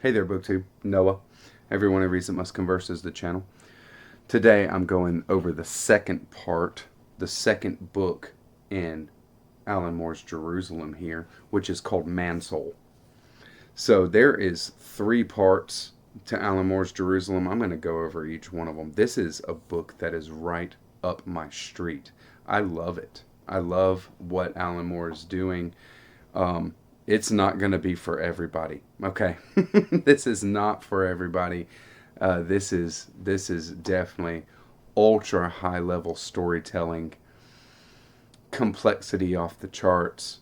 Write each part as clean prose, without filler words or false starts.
Hey there, BookTube. Noah. Everyone who reads it must converse is the channel. Today I'm going over the second part, the second book in Alan Moore's Jerusalem here, which is called Mansoul. So there is 3 parts to Alan Moore's Jerusalem. I'm going to go over each one of them. This is a book that is right up my street. I love it. I love what Alan Moore is doing. It's not going to be for everybody. Okay, this is not for everybody. This is definitely ultra high level storytelling, complexity off the charts.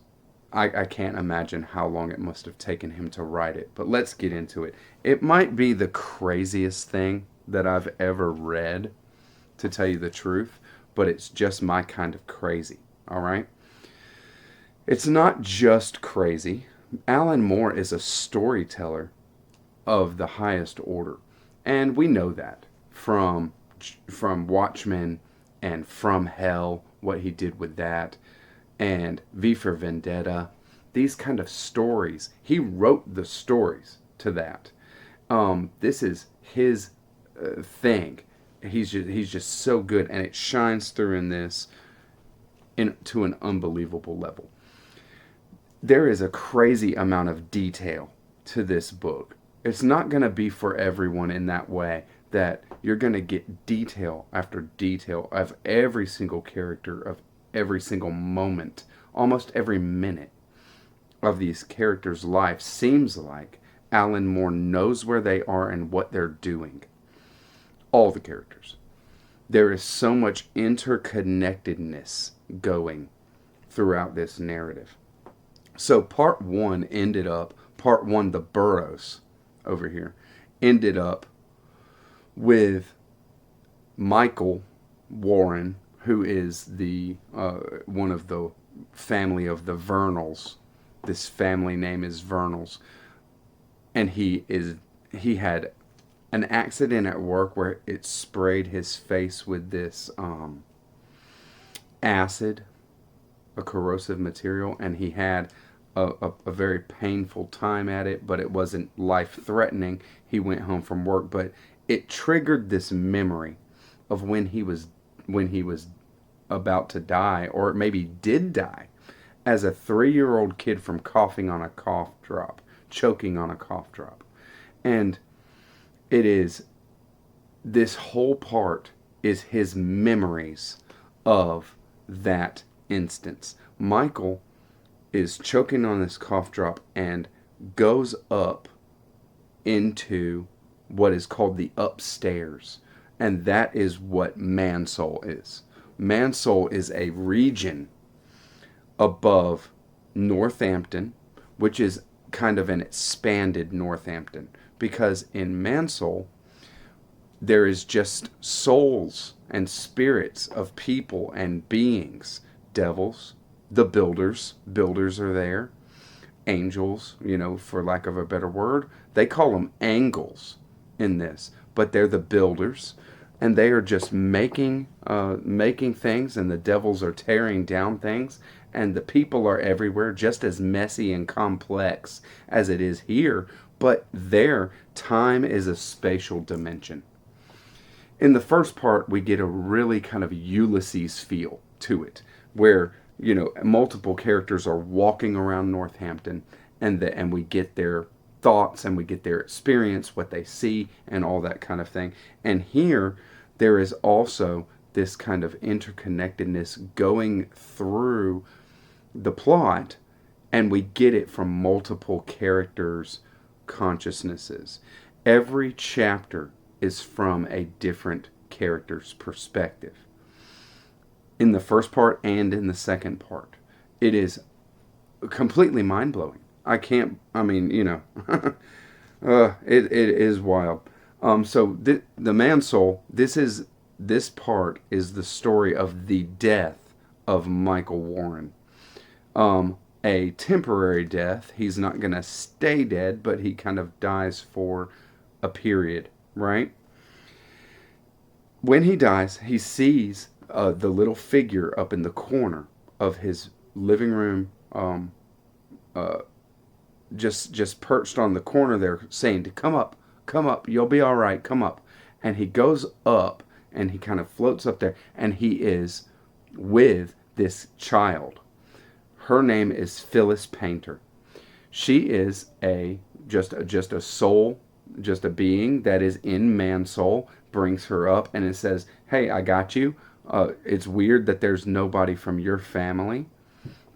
I can't imagine how long it must have taken him to write it, but let's get into it. It might be the craziest thing that I've ever read, to tell you the truth, but it's just my kind of crazy, all right? It's not just crazy. Alan Moore is a storyteller of the highest order, and we know that from Watchmen and From Hell, what he did with that, and V for Vendetta. These kind of stories, he wrote the stories to that. This is his thing. He's just so good, and it shines through in this to an unbelievable level. There is a crazy amount of detail to this book. It's not going to be for everyone in that way, that you're going to get detail after detail of every single character, of every single moment, almost every minute of these characters' life. Seems like Alan Moore knows where they are and what they're doing. All the characters. There is so much interconnectedness going throughout this narrative. So part one, the Burrows over here, ended up with Michael Warren, who is the one of the family of the Vernals. This family name is Vernals, and he had an accident at work where it sprayed his face with this acid, a corrosive material, and he had a very painful time at it, but it wasn't life-threatening. He went home from work, but it triggered this memory of when he was about to die, or maybe did die, as a 3-year-old kid from coughing on a cough drop, choking on a cough drop. And it is, this whole part is his memories of that instance. Michael is choking on this cough drop and goes up into what is called the upstairs. And that is what Mansoul is. Mansoul is a region above Northampton, which is kind of an expanded Northampton, because in Mansoul there is just souls and spirits of people and beings, devils, the builders are there, angels, for lack of a better word. They call them angels in this, but they're the builders, and they are just making things, and the devils are tearing down things, and the people are everywhere, just as messy and complex as it is here, but there, time is a spatial dimension. In the first part, we get a really kind of Ulysses feel to it, where multiple characters are walking around Northampton, and we get their thoughts, and we get their experience, what they see, and all that kind of thing. And here, there is also this kind of interconnectedness going through the plot, and we get it from multiple characters' consciousnesses. Every chapter is from a different character's perspective. In the first part and in the second part, it is completely mind-blowing. It is wild. So the Mansoul, this part is the story of the death of Michael Warren. A temporary death. He's not going to stay dead, but he kind of dies for a period, right? When he dies, he sees the little figure up in the corner of his living room just perched on the corner there, saying to come up, you'll be all right, come up. And he goes up, and he kind of floats up there, and he is with this child. Her name is Phyllis Painter. She is just a soul, just a being that is in Mansoul, brings her up, and it says, "Hey, I got you. It's weird that there's nobody from your family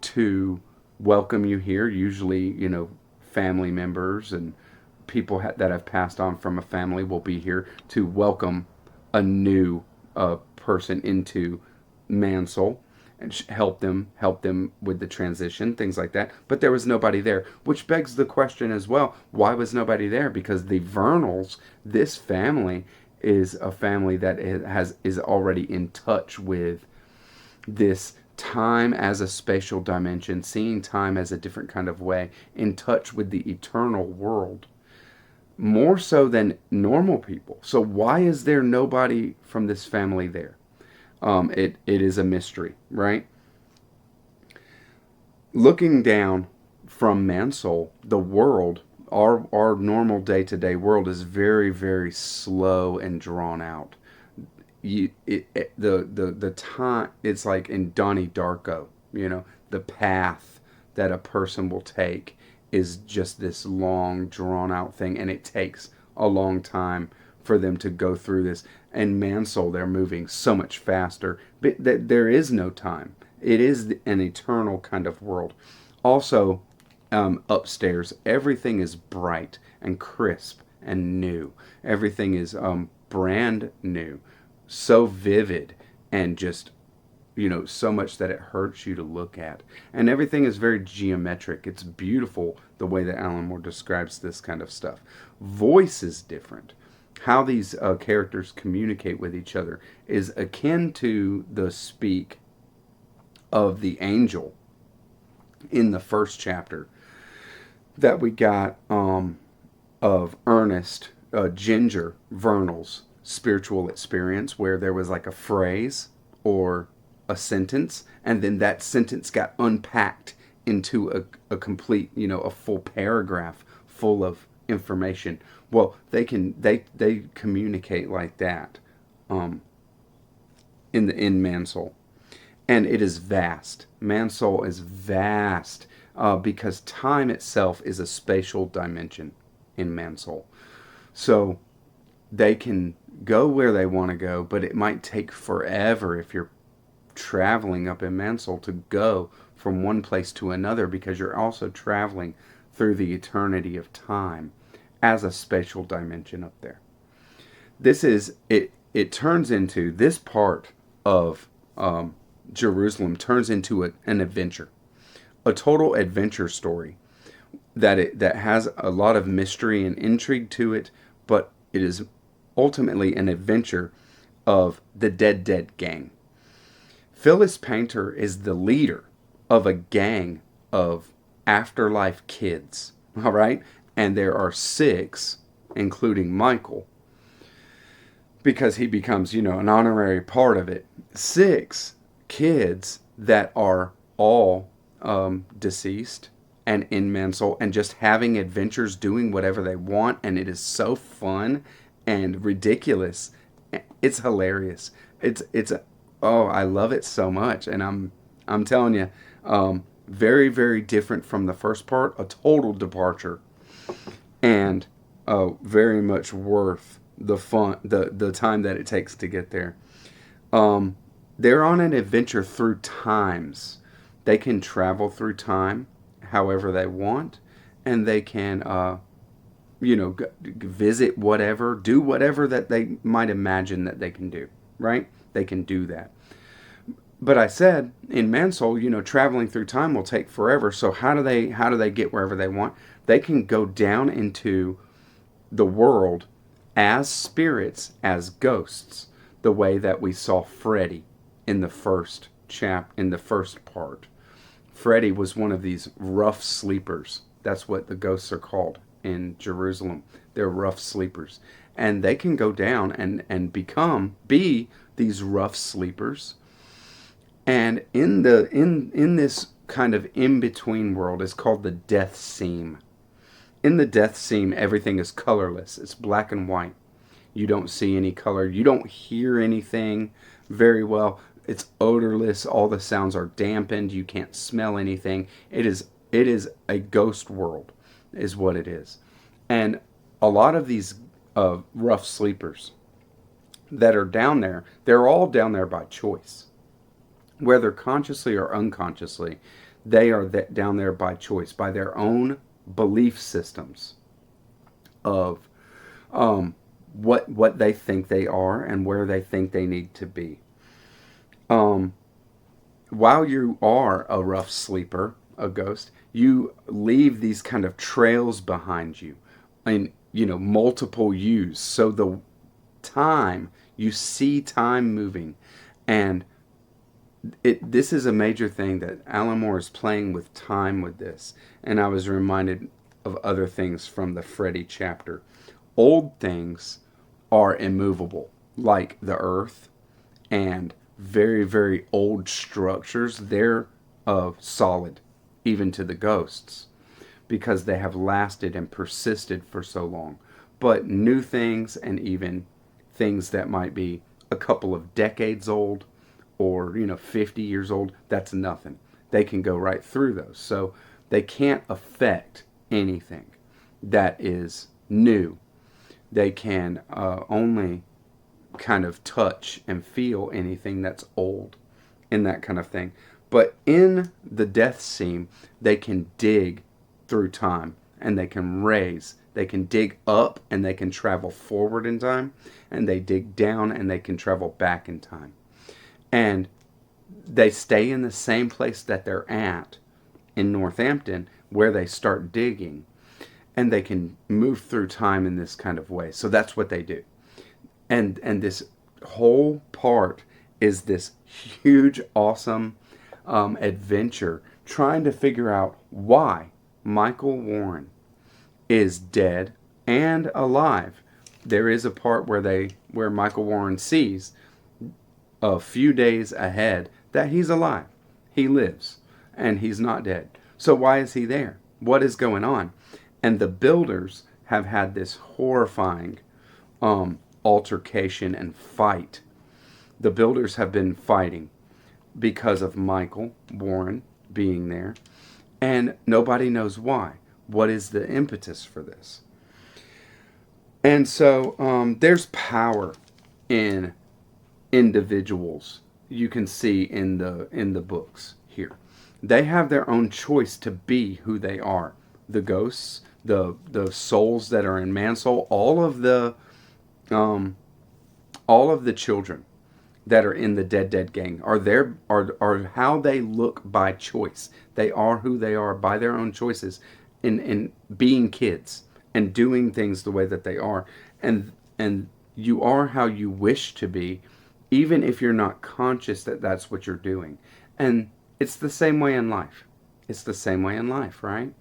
to welcome you here. Usually, family members and people that have passed on from a family will be here to welcome a new person into Mansoul and help them with the transition, things like that. But there was nobody there, which begs the question as well: why was nobody there? Because the Vernals, this family, is a family that is already in touch with this time as a spatial dimension, seeing time as a different kind of way, in touch with the eternal world, more so than normal people. So why is there nobody from this family there? It is a mystery, right? Looking down from Mansoul, the world, our normal day-to-day world, is very, very slow and drawn out. The time, it's like in Donnie Darko, the path that a person will take is just this long drawn out thing, and it takes a long time for them to go through this. And Mansoul, they're moving so much faster, but there is no time. It is an eternal kind of world. Also, upstairs, everything is bright and crisp and new. Everything is brand new, so vivid, and just so much that it hurts you to look at. And everything is very geometric. It's beautiful the way that Alan Moore describes this kind of stuff. Voice is different. How these characters communicate with each other is akin to the speak of the angel in the first chapter that we got of Ernest Ginger Vernal's spiritual experience, where there was like a phrase or a sentence, and then that sentence got unpacked into a complete, a full paragraph full of information. Well, they communicate like that in Mansoul, and it is vast. Mansoul is vast because time itself is a spatial dimension in Mansoul. So they can go where they want to go, but it might take forever if you're traveling up in Mansoul to go from one place to another, because you're also traveling through the eternity of time as a spatial dimension up there. This is it. It turns into, this part of Jerusalem turns into an adventure, a total adventure story that has a lot of mystery and intrigue to it, but it is ultimately an adventure of the Dead Gang. Phyllis Painter is the leader of a gang of Afterlife kids, all right? And there are 6, including Michael, because he becomes, an honorary part of it. 6 kids that are all deceased and in Mansoul and just having adventures, doing whatever they want, and it is so fun and ridiculous. It's hilarious. Oh, I love it so much, and I'm telling you, very, very different from the first part, a total departure, and very much worth the fun, the time that it takes to get there. They're on an adventure through times. They can travel through time however they want, and they can, visit whatever, do whatever that they might imagine that they can do, right? They can do that. But I said in Mansoul, traveling through time will take forever. So how do they get wherever they want? They can go down into the world as spirits, as ghosts, the way that we saw Freddy in the first part. Freddy was one of these rough sleepers. That's what the ghosts are called in Jerusalem. They're rough sleepers. And they can go down and be these rough sleepers. And in this kind of in-between world is called the death seam. In the death scene, everything is colorless. It's black and white. You don't see any color. You don't hear anything very well. It's odorless. All the sounds are dampened. You can't smell anything. It is a ghost world, is what it is. And a lot of these rough sleepers that are down there, they're all down there by choice, whether consciously or unconsciously. They are down there by choice, by their own belief systems of what they think they are and where they think they need to be. Um, while you are a rough sleeper, a ghost, you leave these kind of trails behind you, and multiple yous. So the time you see time moving, and this is a major thing that Alan Moore is playing with time with this, and I was reminded of other things from the Freddy chapter. Old things are immovable, like the earth, and very, very old structures. They're solid, even to the ghosts, because they have lasted and persisted for so long. But new things, and even things that might be a couple of decades old, or 50 years old, that's nothing. They can go right through those. So they can't affect anything that is new. They can only kind of touch and feel anything that's old, and that kind of thing. But in the death scene, they can dig through time, and they can raise. They can dig up, and they can travel forward in time, and they dig down, and they can travel back in time. And they stay in the same place that they're at in Northampton, where they start digging, and they can move through time in this kind of way. So that's what they do. And this whole part is this huge, awesome adventure trying to figure out why Michael Warren is dead and alive. There is a part where Michael Warren sees a few days ahead that he's alive. He lives, and he's not dead. So why is he there? What is going on? And the builders have had this horrifying altercation and fight. The builders have been fighting because of Michael Warren being there, and nobody knows why. What is the impetus for this? And so there's power in individuals. You can see in the books here, they have their own choice to be who they are. The ghosts, the souls that are in Mansoul, all of the children that are in the Dead gang are how they look by choice. They are who they are by their own choices in being kids and doing things the way that they are. And you are how you wish to be, even if you're not conscious that that's what you're doing. And it's the same way in life. It's the same way in life, right?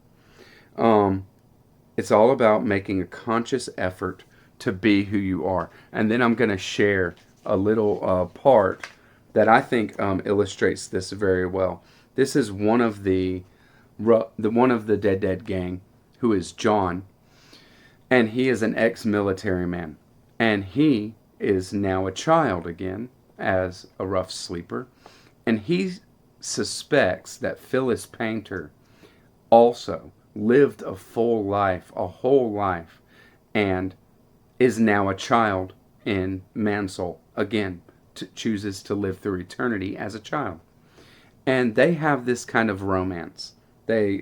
It's all about making a conscious effort to be who you are. And then I'm going to share a little part that I think illustrates this very well. This is one of the Dead gang, who is John, and he is an ex-military man, and he is now a child again as a rough sleeper, and he suspects that Phyllis Painter also lived a full life, a whole life, and is now a child in Mansoul again, chooses to live through eternity as a child. And they have this kind of romance. They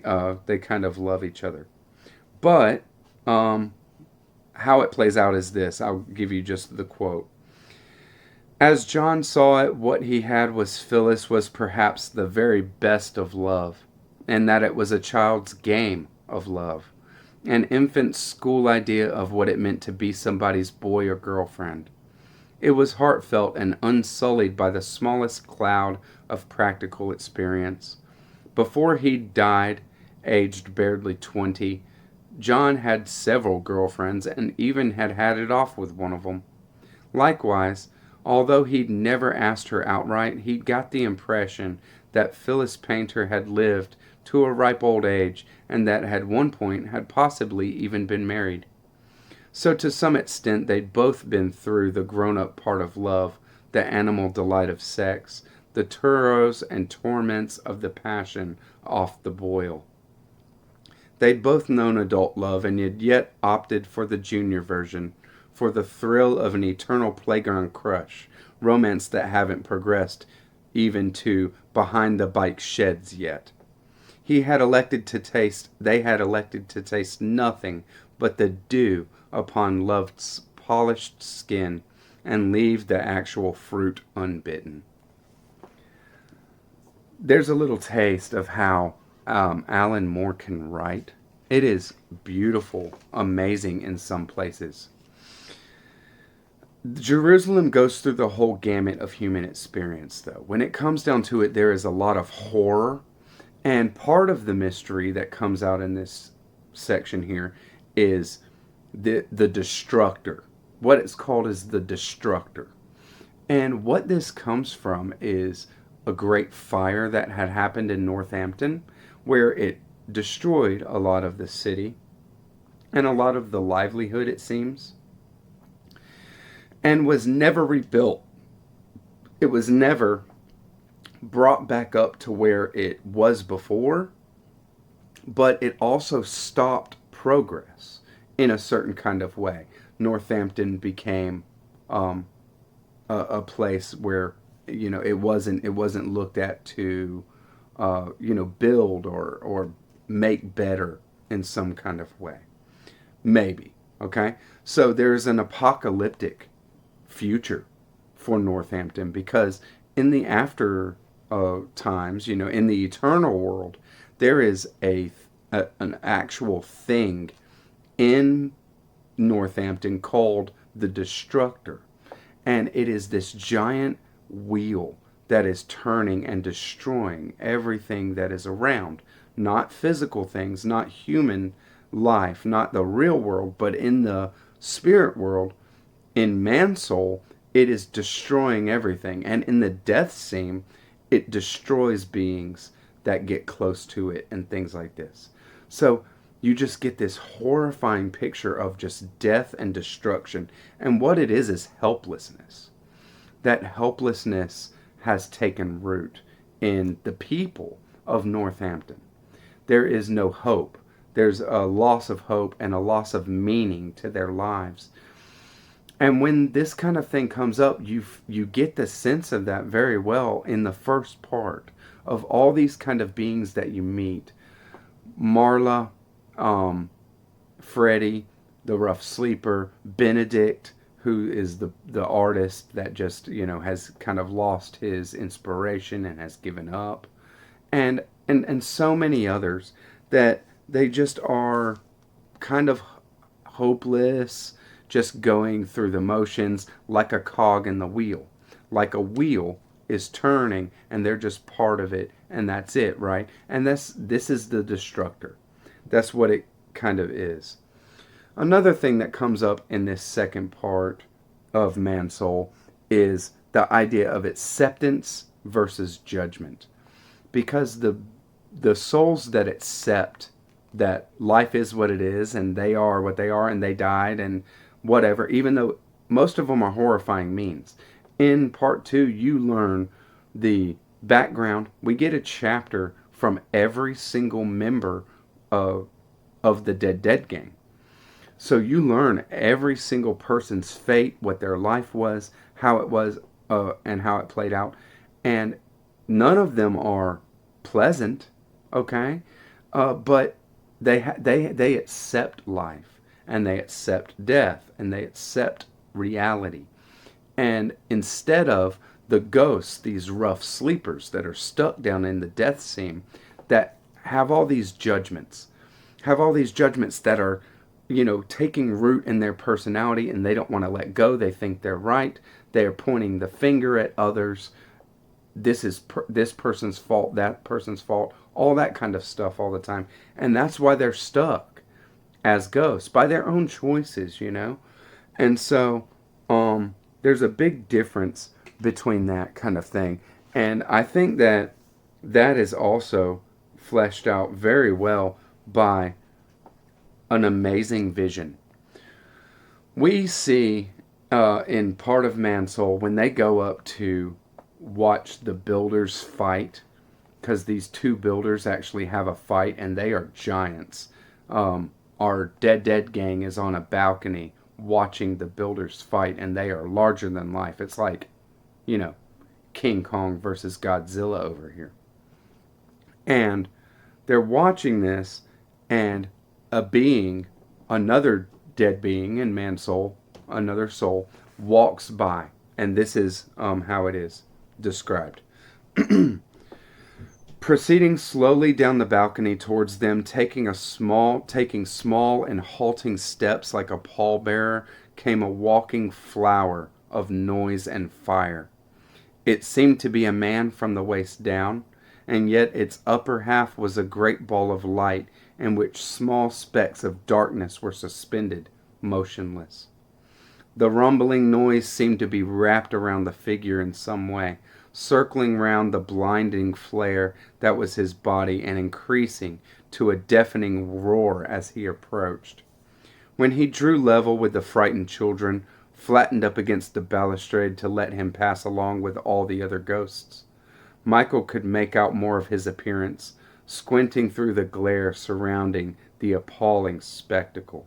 kind of love each other. But how it plays out is this. I'll give you just the quote. As John saw it, what he had was Phyllis was perhaps the very best of love, and that it was a child's game of love, an infant's school idea of what it meant to be somebody's boy or girlfriend. It was heartfelt and unsullied by the smallest cloud of practical experience. Before he died, aged barely 20, John had several girlfriends and even had it off with one of them. Likewise, although he'd never asked her outright, he'd got the impression that Phyllis Painter had lived to a ripe old age, and that at one point had possibly even been married. So to some extent, they'd both been through the grown-up part of love, the animal delight of sex, the turrows and torments of the passion off the boil. They'd both known adult love and had yet opted for the junior version, for the thrill of an eternal playground crush, romance that haven't progressed even to behind the bike sheds yet. They had elected to taste nothing but the dew upon love's polished skin and leave the actual fruit unbitten. There's a little taste of how Alan Moore can write. It is beautiful, amazing in some places. Jerusalem goes through the whole gamut of human experience, though. When it comes down to it, there is a lot of horror. And part of the mystery that comes out in this section here is the Destructor. What it's called is the Destructor. And what this comes from is a great fire that had happened in Northampton, where it destroyed a lot of the city and a lot of the livelihood, it seems, and was never rebuilt. It was never brought back up to where it was before, but it also stopped progress in a certain kind of way. Northampton became a place where it wasn't looked at to build or make better in some kind of way. Maybe. Okay? So there's an apocalyptic future for Northampton, because in the after times, in the eternal world, there is an actual thing in Northampton called the Destructor. And it is this giant wheel that is turning and destroying everything that is around. Not physical things, not human life, not the real world, but in the spirit world, in Mansoul, it is destroying everything. And in the death scene, it destroys beings that get close to it and things like this. So you just get this horrifying picture of just death and destruction. And what it is helplessness. That helplessness has taken root in the people of Northampton. There is no hope. There's a loss of hope and a loss of meaning to their lives. And when this kind of thing comes up, you get the sense of that very well in the first part of all these kind of beings that you meet. Marla, Freddie, the rough sleeper, Benedict, who is the artist that just, has kind of lost his inspiration and has given up. And so many others that they just are kind of hopeless, just going through the motions like a cog in the wheel. Like a wheel is turning and they're just part of it, and that's it, right? And this is the Destructor. That's what it kind of is. Another thing that comes up in this second part of Mansoul is the idea of acceptance versus judgment. Because the souls that accept that life is what it is and they are what they are and they died and whatever, even though most of them are horrifying means. In part 2, you learn the background. We get a chapter from every single member of the Dead gang. So you learn every single person's fate, what their life was, how it was, and how it played out. And none of them are pleasant, okay? But they accept life, and they accept death, and they accept reality. And instead of the ghosts, these rough sleepers that are stuck down in the death scene, that have all these judgments that are, taking root in their personality, and they don't want to let go. They think they're right. They are pointing the finger at others. This is this person's fault, that person's fault, all that kind of stuff all the time. And that's why they're stuck as ghosts, by their own choices, And so there's a big difference between that kind of thing. And I think that is also fleshed out very well by an amazing vision. We see in part of Mansoul when they go up to watch the builders fight, because these two builders actually have a fight and they are giants. Our Dead gang is on a balcony watching the builders fight, and they are larger than life. It's like, you know, King Kong versus Godzilla over here. And they're watching this, and a being, another dead being in Mansoul, another soul, walks by. And this is how it is described. Proceeding slowly down the balcony towards them, taking small and halting steps like a pallbearer, came a walking flower of noise and fire. It seemed to be a man from the waist down, and yet its upper half was a great ball of light in which small specks of darkness were suspended, motionless. The rumbling noise seemed to be wrapped around the figure in some way, circling round the blinding flare that was his body and increasing to a deafening roar as he approached. When he drew level with the frightened children, flattened up against the balustrade to let him pass along with all the other ghosts, Michael could make out more of his appearance, squinting through the glare surrounding the appalling spectacle.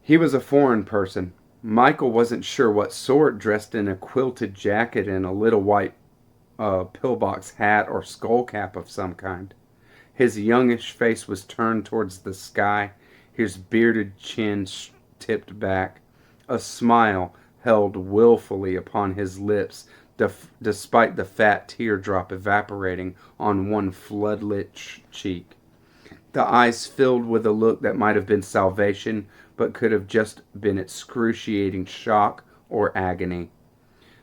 He was a foreign person. Michael wasn't sure what sort, dressed in a quilted jacket and a little white pillbox hat or skull cap of some kind. His youngish face was turned towards the sky, his bearded chin tipped back. A smile held willfully upon his lips, despite the fat teardrop evaporating on one floodlit cheek. The eyes filled with a look that might have been salvation, but could have just been excruciating shock or agony.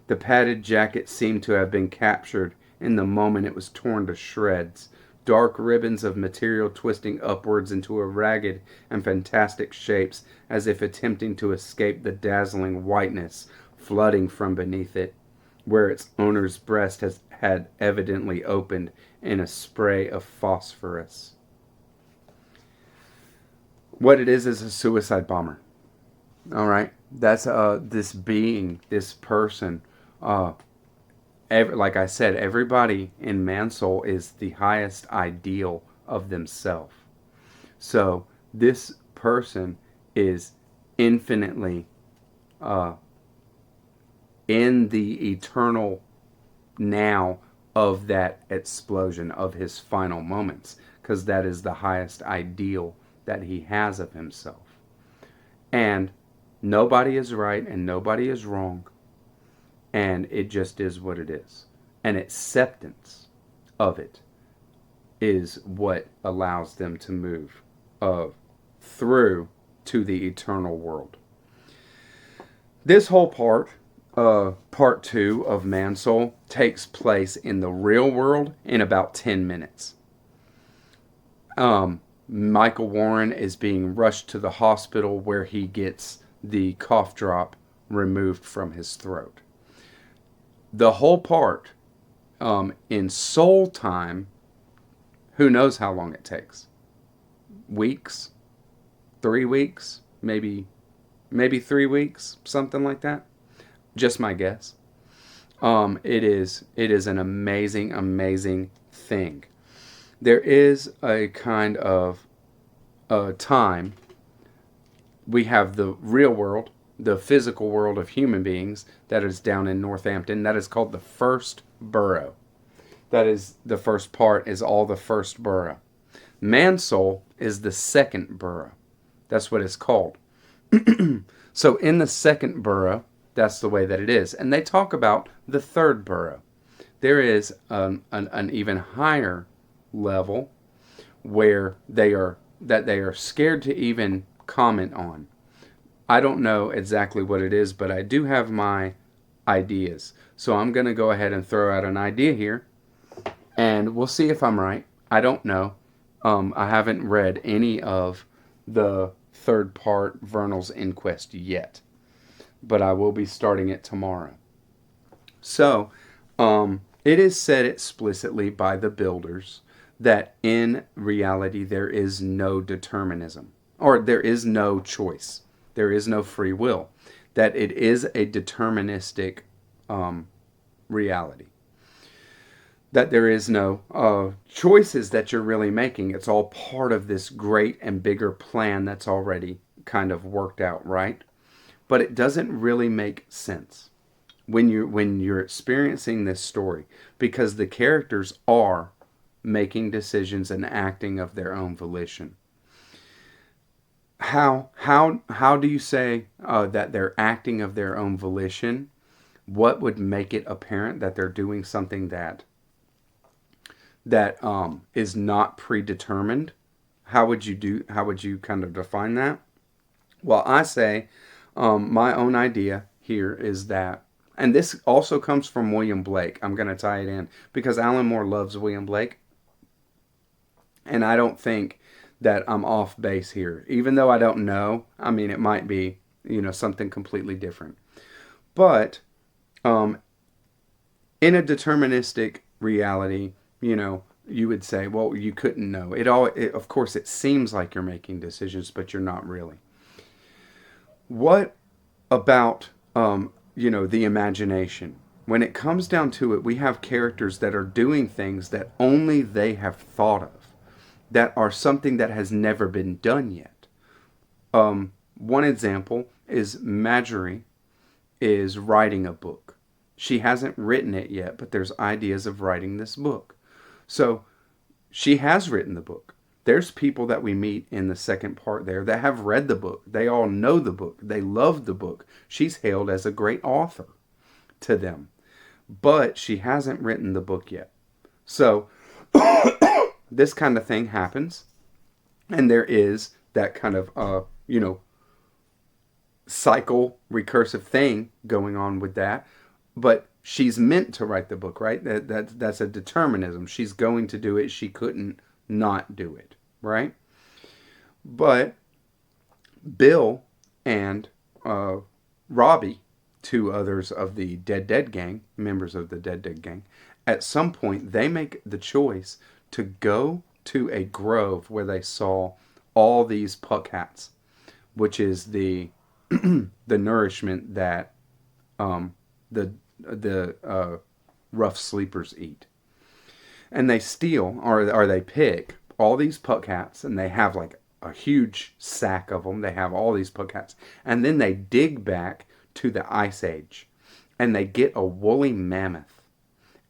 The padded jacket seemed to have been captured in the moment it was torn to shreds, dark ribbons of material twisting upwards into a ragged and fantastic shapes, as if attempting to escape the dazzling whiteness flooding from beneath it, where its owner's breast had evidently opened in a spray of phosphorus. What it is a suicide bomber. All right, that's this being, this person. Like I said, everybody in Mansoul is the highest ideal of themselves. So this person is infinitely in the eternal now of that explosion of his final moments, because that is the highest ideal that he has of himself. And nobody is right and nobody is wrong, and it just is what it is. And acceptance of it is what allows them to move through to the eternal world. This whole part 2 of Mansoul, takes place in the real world in about 10 minutes. Michael Warren is being rushed to the hospital where he gets the cough drop removed from his throat. The whole part, in soul time, who knows how long it takes? Weeks? 3 weeks? Maybe 3 weeks? Something like that. Just my guess. It is an amazing thing. There is a kind of time. We have the real world, the physical world of human beings, that is down in Northampton. That is called the first borough. That is, the first part is all the first borough. Mansoul is the second borough. That's what it's called. So in the second borough, that's the way that it is. And they talk about the third borough. There is an even higher level where they are scared to even comment on. I don't know exactly what it is, but I do have my ideas. So I'm going to go ahead and throw out an idea here, and we'll see if I'm right. I don't know. I haven't read any of the third part, Vernal's Inquest, yet, but I will be starting it tomorrow. So It is said explicitly by the builders that in reality there is no determinism, or there is no choice, there is no free will, that it is a deterministic reality, that there is no choices that you're really making. It's all part of this great and bigger plan that's already kind of worked out, right? But it doesn't really make sense when you're experiencing this story, because the characters are making decisions and acting of their own volition. How do you say that they're acting of their own volition? What would make it apparent that they're doing something that is not predetermined? How would you kind of define that? Well, I say my own idea here is that, and this also comes from William Blake. I'm going to tie it in because Alan Moore loves William Blake, and I don't think that I'm off base here, even though I don't know. I mean, it might be, something completely different. But in a deterministic reality, you would say, well, you couldn't know. Of course, it seems like you're making decisions, but you're not really. What about, the imagination? When it comes down to it, we have characters that are doing things that only they have thought of, that are something that has never been done yet. One example is Marjorie is writing a book. She hasn't written it yet, but there's ideas of writing this book. So she has written the book. There's people that we meet in the second part there that have read the book. They all know the book. They love the book. She's hailed as a great author to them. But she hasn't written the book yet. So this kind of thing happens. And there is that kind of, cycle, recursive thing going on with that. But she's meant to write the book, right? That's a determinism. She's going to do it. She couldn't not do it, right? But Bill and Robbie, two others of the Dead gang, members of the Dead gang, at some point they make the choice to go to a grove where they saw all these puck hats, which is the the nourishment that the rough sleepers eat. And they steal, or they pick all these puck hats, and they have like a huge sack of them. They have all these puck hats. And then they dig back to the Ice Age, and they get a woolly mammoth,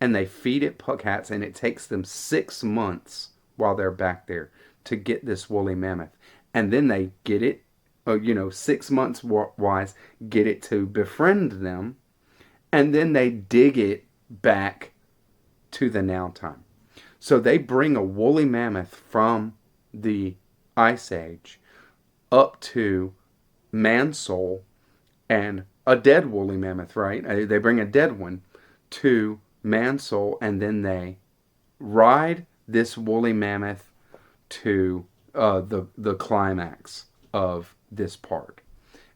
and they feed it puck hats, and it takes them 6 months while they're back there to get this woolly mammoth. And then they get it, 6 months wise, get it to befriend them, and then they dig it back to the now time. So they bring a woolly mammoth from the Ice Age up to Mansoul, and a dead woolly mammoth, right? They bring a dead one to Mansoul, and then they ride this woolly mammoth to the climax of this part.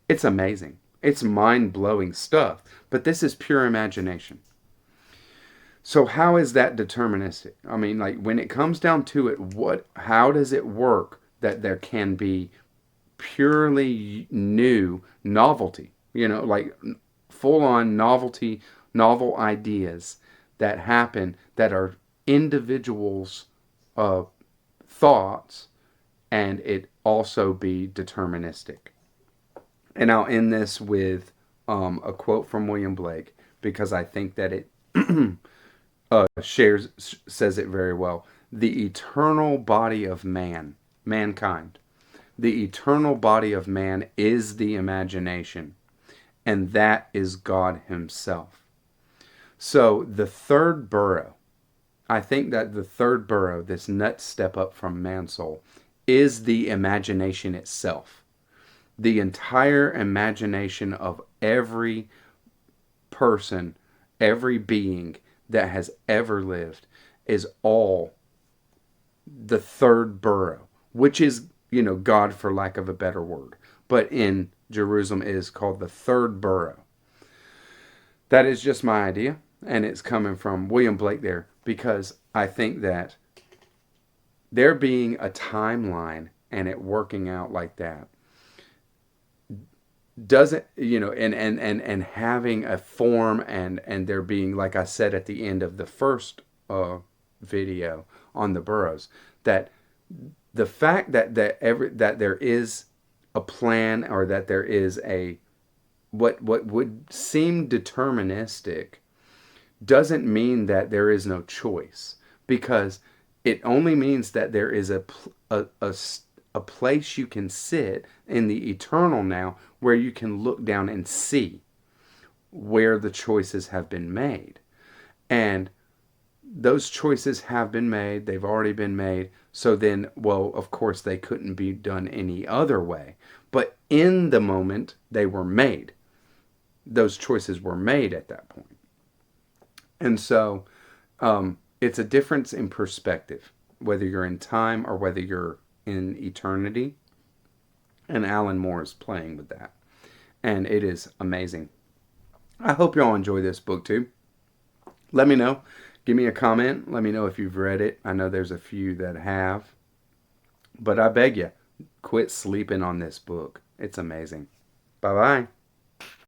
It's amazing. It's mind-blowing stuff. But this is pure imagination. So how is that deterministic? I mean, like, when it comes down to it, how does it work that there can be purely new novelty? Like full-on novelty, novel ideas that happen that are individuals' thoughts, and it also be deterministic. And I'll end this with a quote from William Blake, because I think that it says it very well. The eternal body of mankind, the eternal body of man is the imagination, and that is God himself. So the third burrow, I think that the third burrow, this next step up from Mansoul, is the imagination itself. The entire imagination of every person, every being that has ever lived is all the third burrow, which is, God, for lack of a better word. But in Jerusalem it is called the third burrow. That is just my idea. And it's coming from William Blake there, because I think that there being a timeline and it working out like that doesn't, and having a form, and there being, like I said at the end of the first video on the burrows, that the fact that there is a plan, or that there is a what would seem deterministic, doesn't mean that there is no choice, because it only means that there is a place you can sit in the eternal now, where you can look down and see where the choices have been made. And those choices have been made, they've already been made. So then, well, of course, they couldn't be done any other way. But in the moment, they were made. Those choices were made at that point. And so it's a difference in perspective, whether you're in time or whether you're in eternity. And Alan Moore is playing with that. And it is amazing. I hope y'all enjoy this book too. Let me know. Give me a comment. Let me know if you've read it. I know there's a few that have. But I beg you, quit sleeping on this book. It's amazing. Bye-bye.